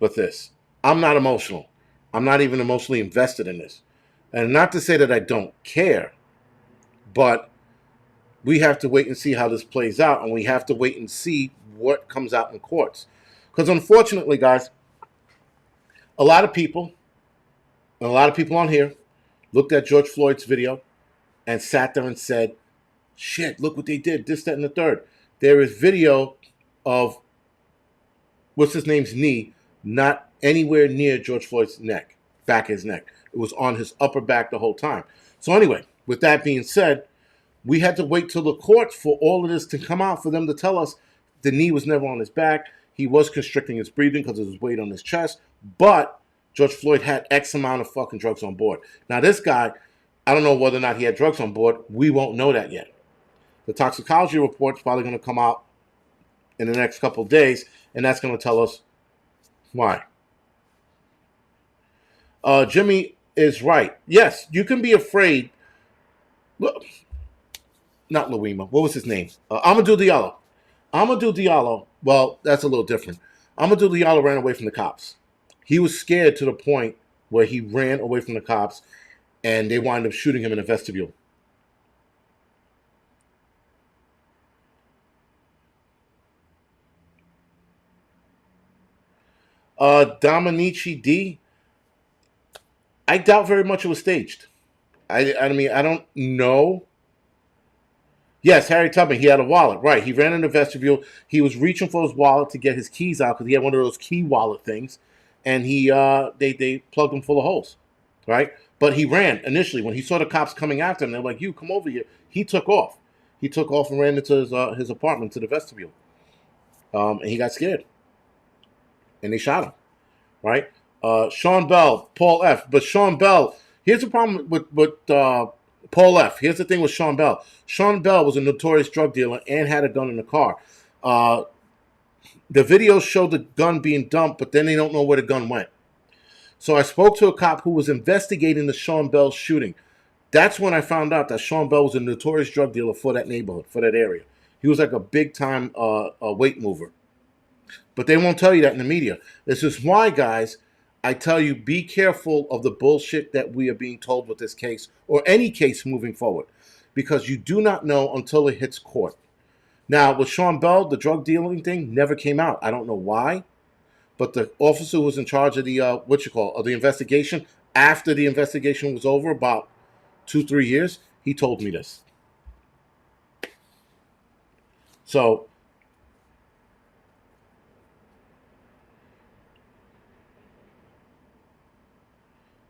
with this. I'm not emotional. I'm not even emotionally invested in this. And not to say that I don't care, but we have to wait and see how this plays out, and we have to wait and see what comes out in courts. Because unfortunately, guys, a lot of people on here looked at George Floyd's video and sat there and said, shit, look what they did, this, that, and the third. There is video of what's his name's knee not anywhere near George Floyd's neck, back of his neck. It was on his upper back the whole time. So anyway, with that being said, we had to wait till the courts for all of this to come out for them to tell us the knee was never on his back. He was constricting his breathing because of his weight on his chest. But George Floyd had X amount of fucking drugs on board. Now this guy, I don't know whether or not he had drugs on board. We won't know that yet. The toxicology report is probably going to come out in the next couple of days, and that's going to tell us why. Jimmy is right. Yes, you can be afraid. Look, not Louima. What was his name? Amadou Diallo. Amadou Diallo. Well, that's a little different. Amadou Diallo ran away from the cops. He was scared to the point where he ran away from the cops, and they wound up shooting him in a vestibule. Dominici D. I doubt very much it was staged. I mean, I don't know. Yes, Harry Tubman, he had a wallet. Right. He ran in the vestibule. He was reaching for his wallet to get his keys out because he had one of those key wallet things. And they plugged him full of holes. Right? But he ran initially. When he saw the cops coming after him, they're like, you, come over here. He took off. He took off and ran into his apartment, to the vestibule. And he got scared. And they shot him. Right? Sean Bell, Paul F. But Sean Bell, here's the problem with Paul F. Here's the thing with Sean Bell. Sean Bell was a notorious drug dealer and had a gun in the car. The videos show the gun being dumped, but then they don't know where the gun went. So I spoke to a cop who was investigating the Sean Bell shooting. That's when I found out that Sean Bell was a notorious drug dealer for that neighborhood, for that area. He was like a big time weight mover. But they won't tell you that in the media. This is why, guys, I tell you, be careful of the bullshit that we are being told with this case or any case moving forward, because you do not know until it hits court. Now, with Sean Bell, the drug dealing thing never came out. I don't know why, but the officer who was in charge of the of the investigation, after the investigation was over, about 2-3 years, he told me this. So,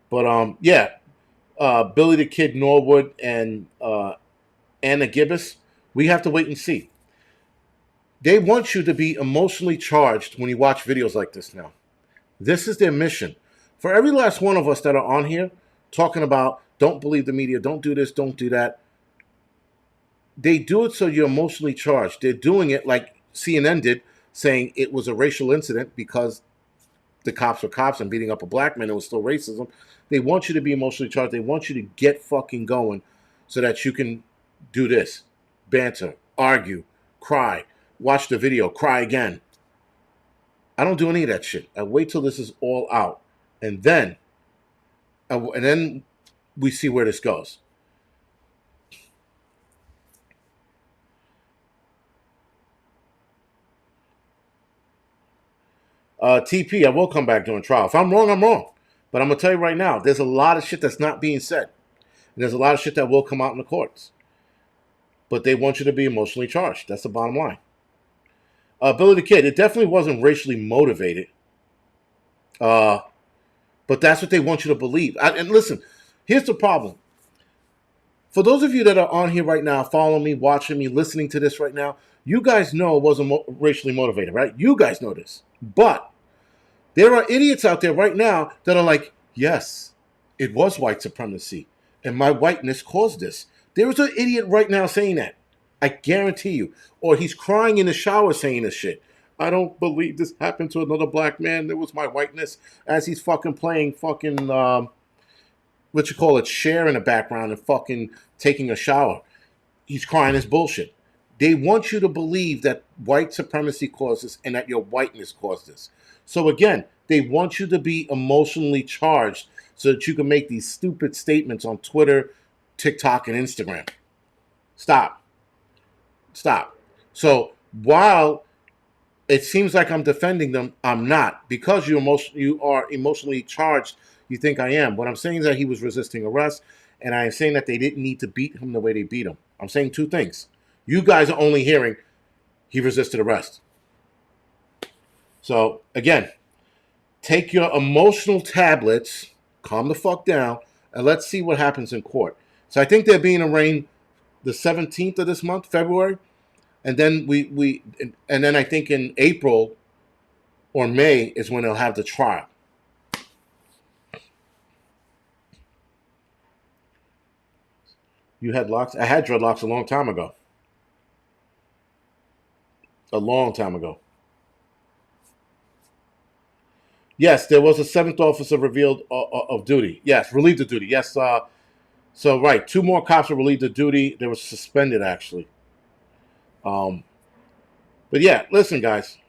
but yeah, Billy the Kid Norwood and Anna Gibbous, we have to wait and see. They want you to be emotionally charged when you watch videos like this now. This is their mission. For every last one of us that are on here talking about don't believe the media, don't do this, don't do that, they do it so you're emotionally charged. They're doing it like CNN did, saying it was a racial incident because the cops were cops and beating up a black man. It was still racism. They want you to be emotionally charged. They want you to get fucking going so that you can do this, banter, argue, cry, watch the video, cry again. I don't do any of that shit. I wait till this is all out, and then we see where this goes. TP, I will come back during trial. If I'm wrong, I'm wrong. But I'm gonna tell you right now, there's a lot of shit that's not being said, and there's a lot of shit that will come out in the courts. But they want you to be emotionally charged. That's the bottom line. Billy the Kid, it definitely wasn't racially motivated. Uh, but that's what they want you to believe. And listen, here's the problem. For those of you that are on here right now, following me, watching me, listening to this right now, you guys know it wasn't racially motivated, right? You guys know this. But there are idiots out there right now that are like, yes, it was white supremacy, and my whiteness caused this. There is an idiot right now saying that. I guarantee you. Or he's crying in the shower saying this shit. I don't believe this happened to another black man. It was my whiteness. As he's fucking playing fucking, what you call it, Cher in the background and fucking taking a shower. He's crying his bullshit. They want you to believe that white supremacy caused this and that your whiteness caused this. So again, they want you to be emotionally charged so that you can make these stupid statements on Twitter, TikTok, and Instagram. Stop. Stop. So while it seems like I'm defending them, I'm not. Because you are emotionally charged, you think I am. What I'm saying is that he was resisting arrest, and I am saying that they didn't need to beat him the way they beat him. I'm saying two things. You guys are only hearing he resisted arrest. So again, take your emotional tablets, calm the fuck down, and let's see what happens in court. So I think they're being arraigned the 17th of this month, February, and then and then I think in April or May is when they'll have the trial. You had locks? I had dreadlocks a long time ago. A long time ago. Yes, there was a seventh officer revealed of duty. Yes, relieved of duty. Yes. So right, two more cops were relieved of duty. They were suspended actually. Um, but yeah, listen, guys.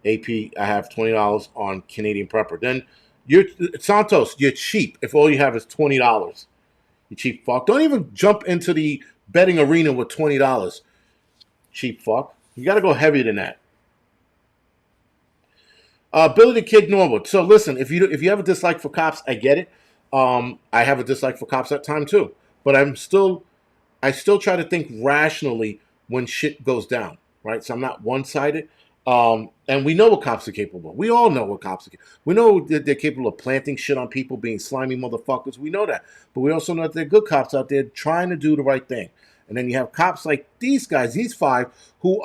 AP, I have $20 on Canadian Prepper. Then you're Santos. You're cheap if all you have is $20. You cheap fuck. Don't even jump into the betting arena with $20. Cheap fuck. You got to go heavier than that. Billy the Kid Norwood. So listen, if you have a dislike for cops, I get it. I have a dislike for cops at time too, but I still try to think rationally when shit goes down, right? So I'm not one sided. And we know what cops are capable of. We all know what cops are capable of. We know that they're capable of planting shit on people, being slimy motherfuckers. We know that. But we also know that there are good cops out there trying to do the right thing. And then you have cops like these guys, these five, who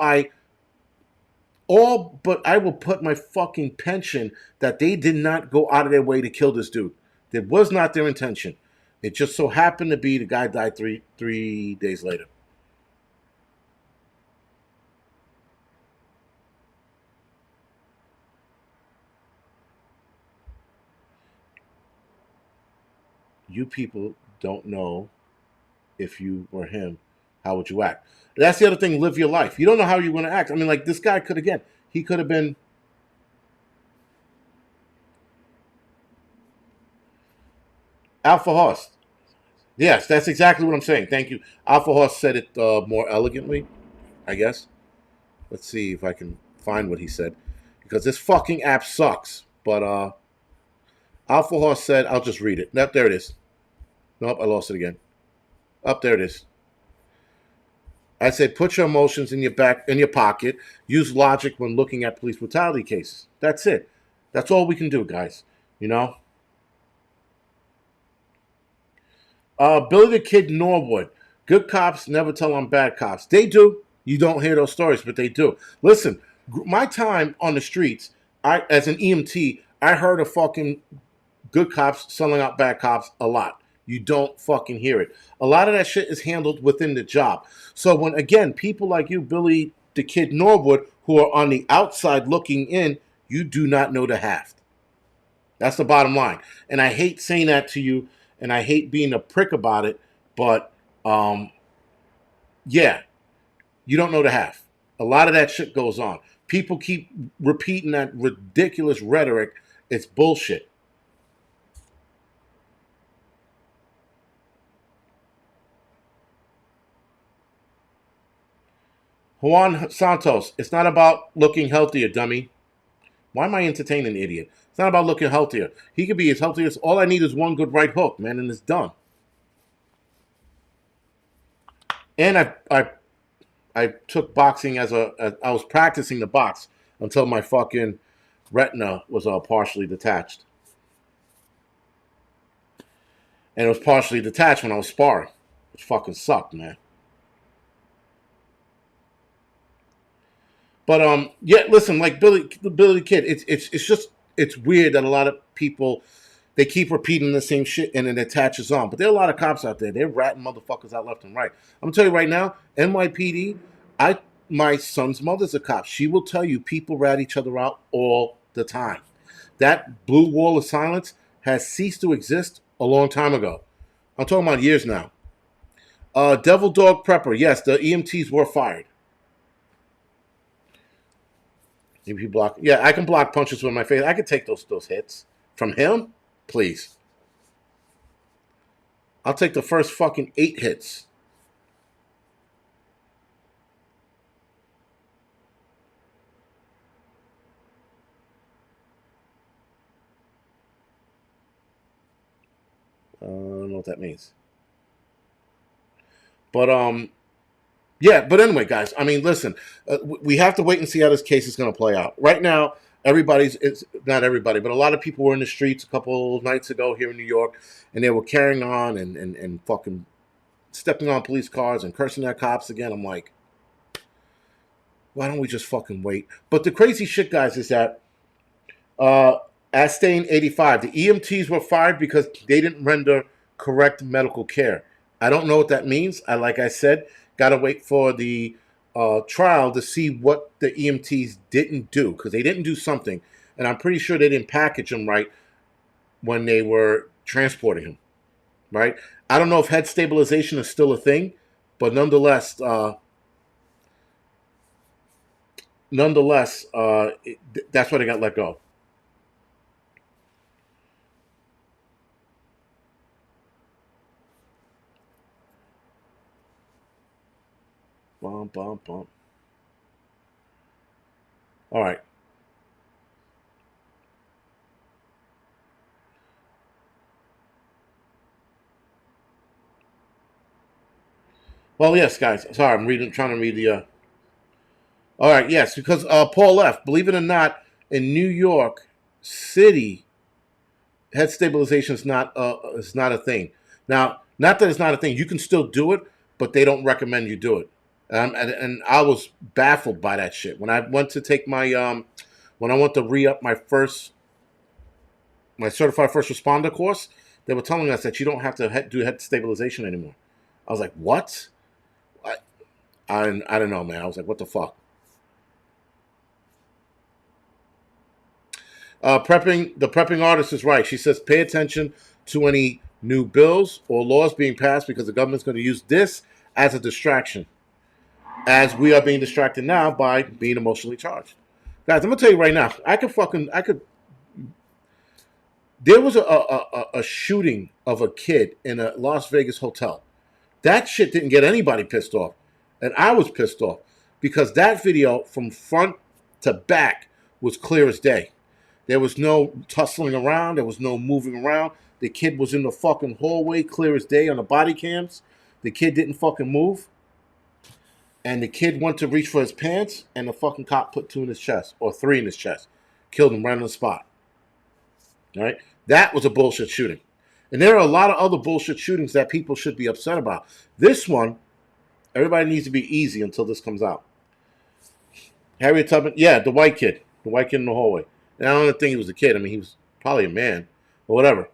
but I will put my fucking pension that they did not go out of their way to kill this dude. That was not their intention. It just so happened to be the guy died three days later. You people don't know if you were him How would you act? That's the other thing. Live your life. You don't know how you're going to act. I mean, like this guy could again. He could have been Alpha Horse. Yes, that's exactly what I'm saying. Thank you. Alpha Horse said it more elegantly, I guess. Let's see if I can find what he said because this fucking app sucks. But Alpha Horse said, I'll just read it. Nope, there it is. Nope, I lost it again. Up there it is. I said, put your emotions in your pocket. Use logic when looking at police brutality cases. That's it. That's all we can do, guys. You know. Billy the Kid Norwood. Good cops never tell on bad cops. They do. You don't hear those stories, but they do. Listen, my time on the streets, I as an EMT, I heard of fucking good cops selling out bad cops a lot. You don't fucking hear it. A lot of that shit is handled within the job. So when again, people like you, Billy the Kid Norwood, who are on the outside looking in, you do not know the half. That's the bottom line. And I hate saying that to you, and I hate being a prick about it, but yeah, you don't know the half. A lot of that shit goes on. People keep repeating that ridiculous rhetoric. It's bullshit. Juan Santos, it's not about looking healthier, dummy. Why am I entertaining the idiot? It's not about looking healthier. He could be as healthy as all I need is one good right hook, man, and it's done. And I took boxing I was practicing the box until my fucking retina was partially detached. And it was partially detached when I was sparring, which fucking sucked, man. But yeah, listen, like Billy the Kid, it's just it's weird that a lot of people they keep repeating the same shit and it attaches on. But there are a lot of cops out there. They're ratting motherfuckers out left and right. I'm gonna tell you right now, NYPD, my son's mother's a cop. She will tell you people rat each other out all the time. That blue wall of silence has ceased to exist a long time ago. I'm talking about years now. Devil Dog Prepper, yes, the EMTs were fired. If you block, yeah, I can block punches with my face. I can take those hits from him. Please, I'll take the first fucking 8 hits. I don't know what that means, but yeah. But anyway, guys, I mean, listen, we have to wait and see how this case is going to play out. Right now, it's not everybody, but a lot of people were in the streets a couple of nights ago here in New York, and they were carrying on and fucking stepping on police cars and cursing at cops again. I'm like, why don't we just fucking wait? But the crazy shit, guys, is that Astain 85, the EMTs were fired because they didn't render correct medical care. I don't know what that means. Like I said, got to wait for the trial to see what the EMTs didn't do because they didn't do something. And I'm pretty sure they didn't package him right when they were transporting him, right? I don't know if head stabilization is still a thing, but nonetheless, that's why they got let go. Bump, bump, bump. All right. Well, yes, guys. Sorry, trying to read the. All right, yes, because Paul F. Believe it or not, in New York City, head stabilization is not a thing. Now, not that it's not a thing. You can still do it, but they don't recommend you do it. And I was baffled by that shit when I went to take my when I went to re up my certified first responder course. They were telling us that you don't have to do head stabilization anymore. I was like, what? I, I don't know, man. I was like, what the fuck? The prepping artist is right. She says, pay attention to any new bills or laws being passed because the government's going to use this as a distraction, as we are being distracted now by being emotionally charged. Guys, I'm gonna tell you right now, I could. There was a shooting of a kid in a Las Vegas hotel. That shit didn't get anybody pissed off, and I was pissed off because that video from front to back was clear as day. There was no tussling around. There was no moving around. The kid was in the fucking hallway, clear as day on the body cams. The kid didn't fucking move. And the kid went to reach for his pants, and the fucking cop put 2 in his chest, or 3 in his chest. Killed him right on the spot. All right? That was a bullshit shooting. And there are a lot of other bullshit shootings that people should be upset about. This one, everybody needs to be easy until this comes out. Harriet Tubman, yeah, the white kid. The white kid in the hallway. And I don't even think he was a kid. I mean, he was probably a man, but whatever.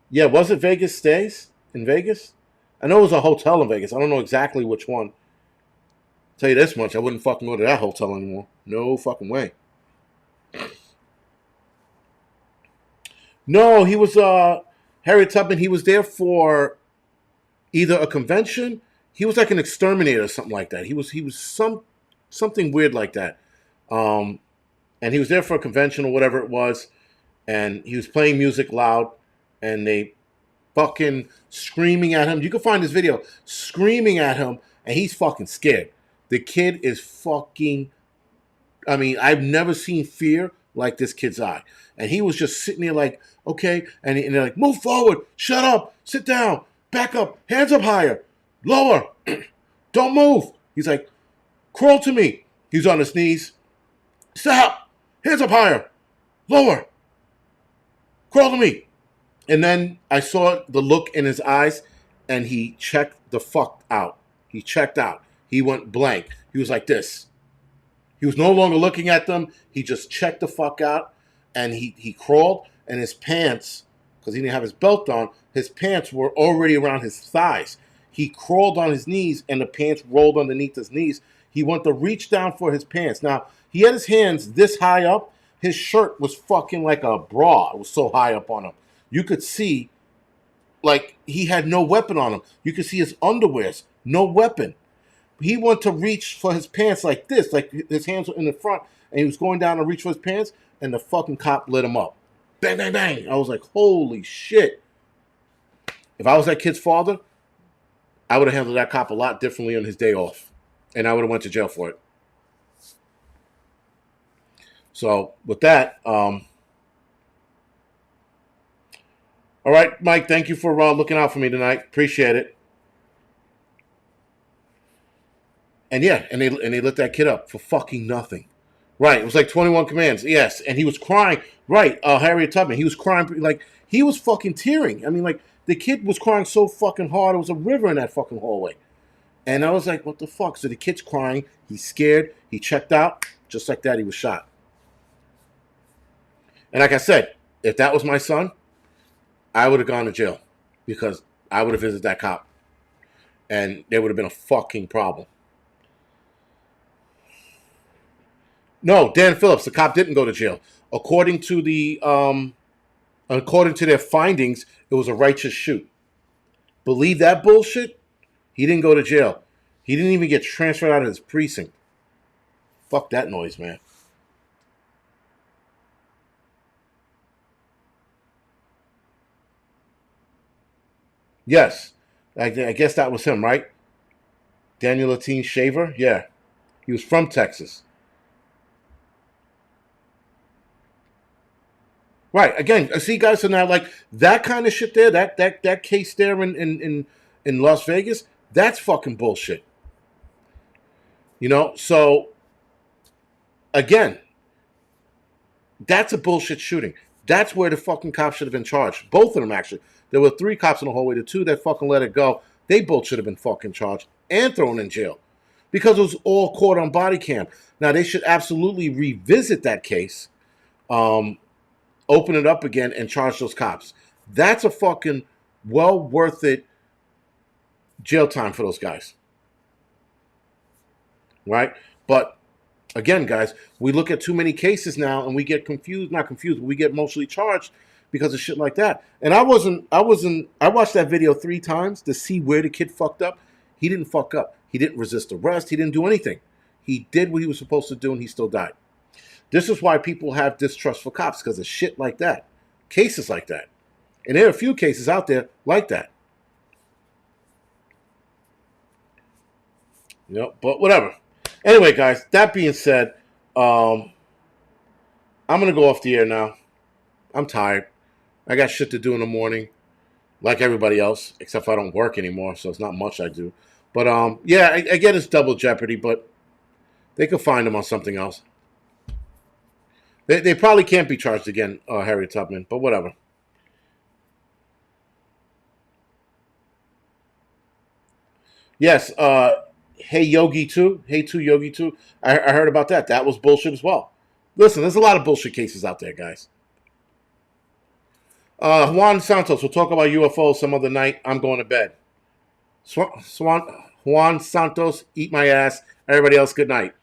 Yeah, was it Vegas Stays in Vegas? I know it was a hotel in Vegas. I don't know exactly which one. Tell you this much, I wouldn't fucking go to that hotel anymore. No fucking way. No, he was Harriet Tubman. He was there for either a convention. He was like an exterminator or something like that. He was something weird like that. Um, and he was there for a convention or whatever it was, and he was playing music loud, and they fucking screaming at him. You can find this video screaming at him, and he's fucking scared. The kid is fucking. I mean, I've never seen fear like this kid's eye, and he was just sitting there like, okay, and they're like, move forward, shut up, sit down, back up, hands up higher, lower, don't move. He's like, crawl to me. He's on his knees. Stop, hands up higher, lower, crawl to me. And then I saw the look in his eyes, and he checked the fuck out. He checked out. He went blank. He was like this. He was no longer looking at them. He just checked the fuck out, and he crawled, and his pants, because he didn't have his belt on, his pants were already around his thighs. He crawled on his knees, and the pants rolled underneath his knees. He went to reach down for his pants. Now, he had his hands this high up. His shirt was fucking like a bra. It was so high up on him. You could see, like, he had no weapon on him. You could see his underwears, no weapon. He went to reach for his pants like this, like his hands were in the front, and he was going down to reach for his pants, and the fucking cop lit him up. Bang, bang, bang. I was like, holy shit. If I was that kid's father, I would have handled that cop a lot differently on his day off, and I would have went to jail for it. So with that, all right, Mike, thank you for looking out for me tonight. Appreciate it. And yeah, and they lit that kid up for fucking nothing. Right, it was like 21 Commands. Yes, and he was crying. Right, Harriet Tubman. He was crying like he was fucking tearing. I mean, like the kid was crying so fucking hard. It was a river in that fucking hallway. And I was like, what the fuck? So the kid's crying. He's scared. He checked out. Just like that, he was shot. And like I said, if that was my son, I would have gone to jail because I would have visited that cop, and there would have been a fucking problem. No, Dan Phillips, the cop didn't go to jail. According to according to their findings, it was a righteous shoot. Believe that bullshit? He didn't go to jail. He didn't even get transferred out of his precinct. Fuck that noise, man. Yes, I guess that was him, right? Daniel Latin Shaver? Yeah. He was from Texas. Right. Again, I see guys, so now like that kind of shit there, that case there in Las Vegas, that's fucking bullshit. You know? So again, that's a bullshit shooting. That's where the fucking cops should have been charged. Both of them actually. There were 3 cops in the hallway. The 2 that fucking let it go, they both should have been fucking charged and thrown in jail. Because it was all caught on body cam. Now they should absolutely revisit that case. Open it up again and charge those cops. That's a fucking well worth it jail time for those guys. Right? But Again, guys, we look at too many cases now and we get confused, not confused, but we get emotionally charged because of shit like that. And I watched that video 3 times to see where the kid fucked up. He didn't fuck up. He didn't resist arrest. He didn't do anything. He did what he was supposed to do and he still died. This is why people have distrust for cops, because of shit like that. Cases like that. And there are a few cases out there like that. But whatever. Anyway, guys, that being said, I'm going to go off the air now. I'm tired. I got shit to do in the morning, like everybody else, except I don't work anymore, so it's not much I do. But yeah, I get it's double jeopardy, but they could find him on something else. They probably can't be charged again, Harriet Tubman, but whatever. Yes, Hey Yogi too. Hey to Yogi too. I heard about that. That was bullshit as well. Listen, there's a lot of bullshit cases out there, guys. Juan Santos, we'll talk about UFOs some other night. I'm going to bed. Juan Santos, eat my ass. Everybody else, good night.